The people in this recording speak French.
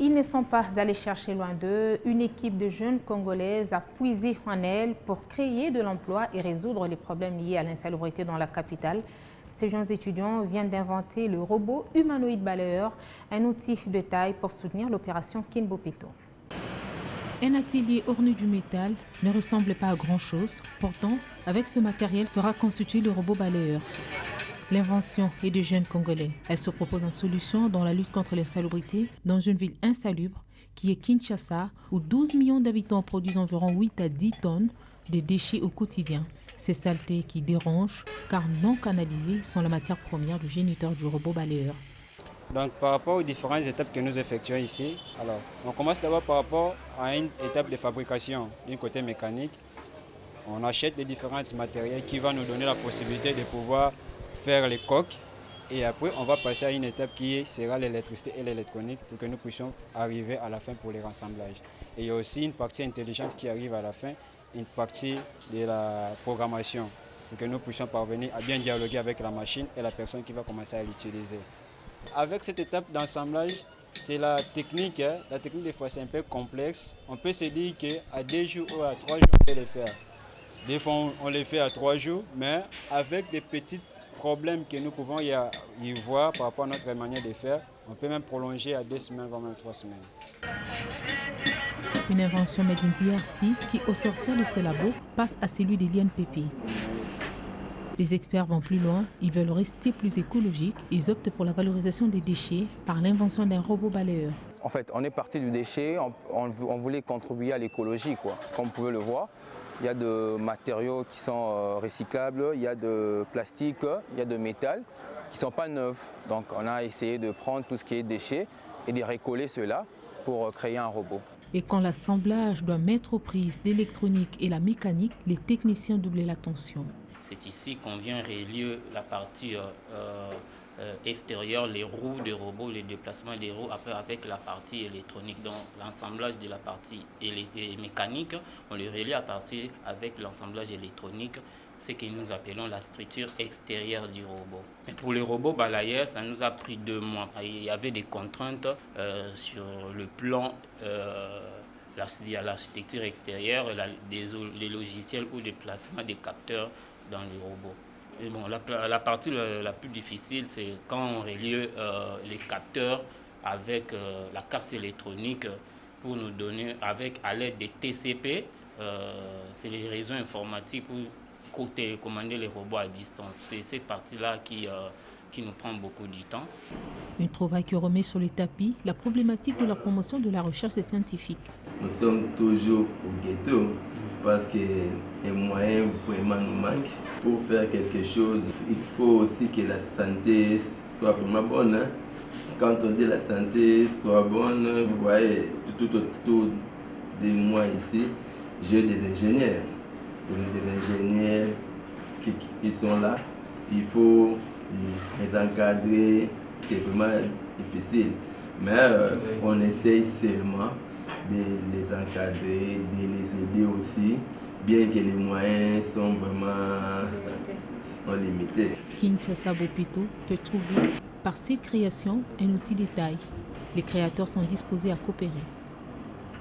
Ils ne sont pas allés chercher loin d'eux. Une équipe de jeunes Congolaises a puisé en elles pour créer de l'emploi et résoudre les problèmes liés à l'insalubrité dans la capitale. Ces jeunes étudiants viennent d'inventer le robot humanoïde balayeur, un outil de taille pour soutenir l'opération Kinbopeto. Un atelier orné du métal ne ressemble pas à grand-chose. Pourtant, avec ce matériel sera constitué le robot balayeur. L'invention est de jeunes Congolais. Elle se propose en solution dans la lutte contre l'insalubrité dans une ville insalubre qui est Kinshasa, où 12 millions d'habitants produisent environ 8 à 10 tonnes de déchets au quotidien. Ces saletés qui dérangent, car non canalisées, sont la matière première du géniteur du robot balayeur. Donc par rapport aux différentes étapes que nous effectuons ici, alors on commence d'abord par rapport à une étape de fabrication d'un côté mécanique. On achète les différents matériels qui vont nous donner la possibilité de pouvoir faire les coques, et après on va passer à une étape qui sera l'électricité et l'électronique pour que nous puissions arriver à la fin pour les rassemblages. Et il y a aussi une partie intelligence qui arrive à la fin, une partie de la programmation pour que nous puissions parvenir à bien dialoguer avec la machine et la personne qui va commencer à l'utiliser. Avec cette étape d'assemblage, c'est la technique. La technique des fois c'est un peu complexe. On peut se dire qu'à 2 jours ou à 3 jours on peut les faire. Des fois on les fait à 3 jours, mais avec des petits problèmes que nous pouvons y voir par rapport à notre manière de faire, on peut même prolonger à 2 semaines, voire même 3 semaines. Une invention made in DRC qui, au sortir de ce labo, passe à celui de l'INPP. Les experts vont plus loin, ils veulent rester plus écologiques, ils optent pour la valorisation des déchets par l'invention d'un robot balayeur. En fait, on est parti du déchet, on voulait contribuer à l'écologie, comme vous pouvez le voir. Il y a de matériaux qui sont recyclables, il y a de plastique, il y a de métal qui ne sont pas neufs. Donc on a essayé de prendre tout ce qui est déchets et de recoller cela pour créer un robot. Et quand l'assemblage doit mettre aux prises l'électronique et la mécanique, les techniciens doublent l'attention. C'est ici qu'on vient relier la partie extérieure, les roues des robots, les déplacements des roues, après avec la partie électronique. Donc l'assemblage de la partie mécanique, on le relie à partir avec l'assemblage électronique, ce que nous appelons la structure extérieure du robot. Mais pour le robot balayeur, ça nous a pris 2 mois. Il y avait des contraintes sur le plan l'architecture extérieure, les logiciels ou des placements des capteurs dans les robots. Et bon, la partie la plus difficile, c'est quand on relie les capteurs avec la carte électronique pour nous donner, à l'aide des TCP, c'est les réseaux informatiques pour commander les robots à distance. C'est cette partie-là qui nous prend beaucoup de temps. Une trouvaille qui remet sur le tapis la problématique de la promotion de la recherche scientifique. Nous sommes toujours au ghetto parce que les moyens vraiment nous manquent. Pour faire quelque chose, il faut aussi que la santé soit vraiment bonne. Quand on dit la santé soit bonne, vous voyez, tout autour de moi ici, j'ai des ingénieurs. Des ingénieurs qui sont là. Il faut les encadrer, c'est vraiment difficile. Mais on essaye seulement de les encadrer, de les aider aussi, bien que les moyens sont vraiment limités. Kinshasa Bopeto peut trouver par cette création un outil de taille. Les créateurs sont disposés à coopérer.